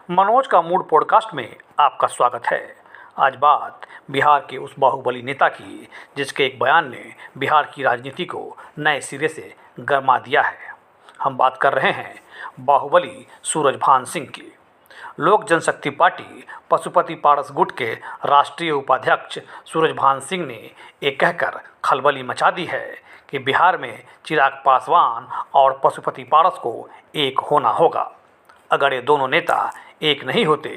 मनोज का mood podcast में आपका स्वागत है। आज बात बिहार के उस बाहुबली नेता की जिसके एक बयान ने बिहार की राजनीति को नए सिरे से गरमा दिया है। हम बात कर रहे हैं बाहुबली सूरजभान सिंह की। लोक जनशक्ति पार्टी पशुपति पारस गुट के राष्ट्रीय उपाध्यक्ष सूरजभान सिंह ने ये कहकर खलबली मचा दी है कि बिहार में चिराग पासवान और पशुपति पारस को एक होना होगा। अगर ये दोनों नेता एक नहीं होते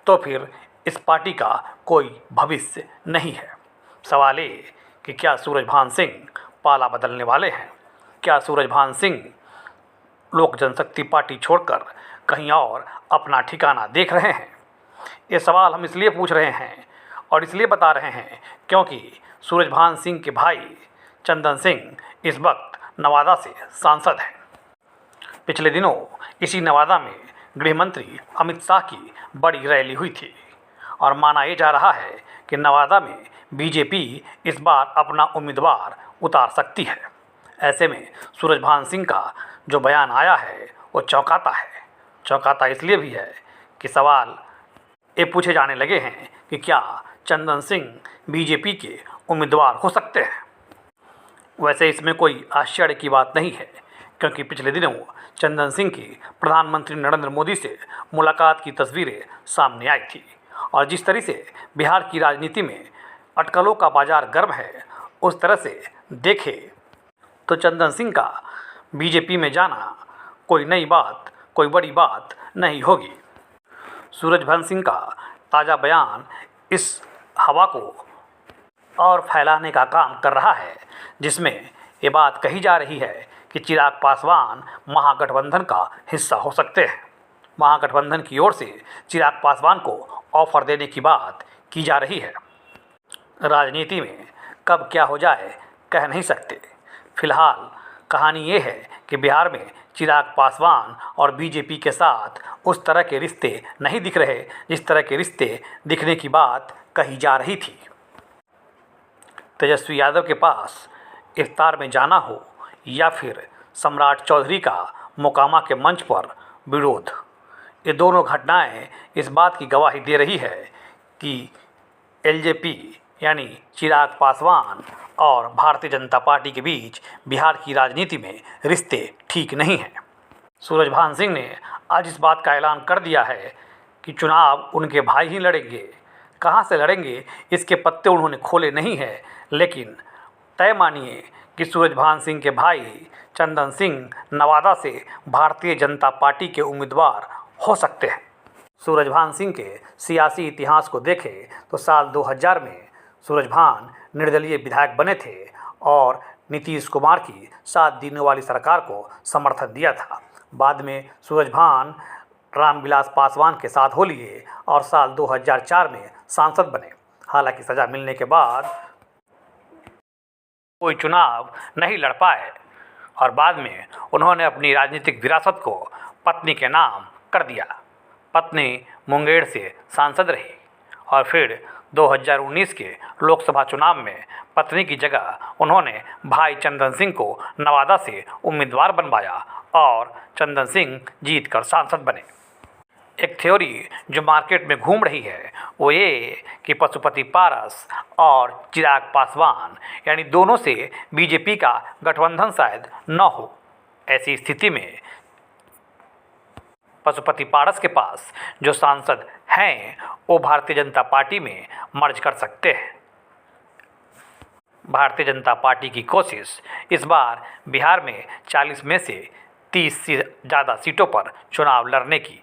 तो फिर इस पार्टी का कोई भविष्य नहीं है। सवाल ये कि क्या सूरजभान सिंह पाला बदलने वाले हैं? क्या सूरजभान सिंह लोक जनशक्ति पार्टी छोड़कर कहीं और अपना ठिकाना देख रहे हैं? ये सवाल हम इसलिए पूछ रहे हैं और इसलिए बता रहे हैं क्योंकि सूरजभान सिंह के भाई चंदन सिंह इस वक्त नवादा से सांसद हैं। पिछले दिनों इसी नवादा में गृह मंत्री अमित शाह की बड़ी रैली हुई थी और माना ये जा रहा है कि नवादा में बीजेपी इस बार अपना उम्मीदवार उतार सकती है। ऐसे में सूरजभान सिंह का जो बयान आया है वो चौंकाता है। चौंकाता इसलिए भी है कि सवाल ये पूछे जाने लगे हैं कि क्या चंदन सिंह बीजेपी के उम्मीदवार हो सकते हैं। वैसे इसमें कोई आश्चर्य की बात नहीं है क्योंकि पिछले दिनों चंदन सिंह की प्रधानमंत्री नरेंद्र मोदी से मुलाकात की तस्वीरें सामने आई थी और जिस तरह से बिहार की राजनीति में अटकलों का बाजार गर्म है, उस तरह से देखे तो चंदन सिंह का बीजेपी में जाना कोई नई बात, कोई बड़ी बात नहीं होगी। सूरजभान सिंह का ताज़ा बयान इस हवा को और फैलाने का काम कर रहा है जिसमें ये बात कही जा रही है कि चिराग पासवान महागठबंधन का हिस्सा हो सकते हैं। महागठबंधन की ओर से चिराग पासवान को ऑफर देने की बात की जा रही है। राजनीति में कब क्या हो जाए कह नहीं सकते। फिलहाल कहानी ये है कि बिहार में चिराग पासवान और बीजेपी के साथ उस तरह के रिश्ते नहीं दिख रहे जिस तरह के रिश्ते दिखने की बात कही जा रही थी। तेजस्वी यादव के पास इफ्तार में जाना हो या फिर सम्राट चौधरी का मोकामा के मंच पर विरोध, ये दोनों घटनाएं इस बात की गवाही दे रही है कि एलजेपी यानी चिराग पासवान और भारतीय जनता पार्टी के बीच बिहार की राजनीति में रिश्ते ठीक नहीं हैं। सूरजभान सिंह ने आज इस बात का ऐलान कर दिया है कि चुनाव उनके भाई ही लड़ेंगे। कहाँ से लड़ेंगे इसके पत्ते उन्होंने खोले नहीं हैं, लेकिन तय मानिए कि सूरजभान सिंह के भाई चंदन सिंह नवादा से भारतीय जनता पार्टी के उम्मीदवार हो सकते हैं। सूरजभान सिंह के सियासी इतिहास को देखें तो साल 2000 में सूरजभान निर्दलीय विधायक बने थे और नीतीश कुमार की 7 दिनों वाली सरकार को समर्थन दिया था। बाद में सूरजभान रामविलास पासवान के साथ हो लिए और साल 2004 में सांसद बने। हालांकि सज़ा मिलने के बाद कोई चुनाव नहीं लड़ पाए और बाद में उन्होंने अपनी राजनीतिक विरासत को पत्नी के नाम कर दिया। पत्नी मुंगेर से सांसद रही और फिर 2019 के लोकसभा चुनाव में पत्नी की जगह उन्होंने भाई चंदन सिंह को नवादा से उम्मीदवार बनवाया और चंदन सिंह जीतकर सांसद बने। एक थ्योरी जो मार्केट में घूम रही है वो ये कि पशुपति पारस और चिराग पासवान यानी दोनों से बीजेपी का गठबंधन शायद न हो। ऐसी स्थिति में पशुपति पारस के पास जो सांसद हैं वो भारतीय जनता पार्टी में मर्ज कर सकते हैं। भारतीय जनता पार्टी की कोशिश इस बार बिहार में 40 में से 30 से ज़्यादा सीटों पर चुनाव लड़ने की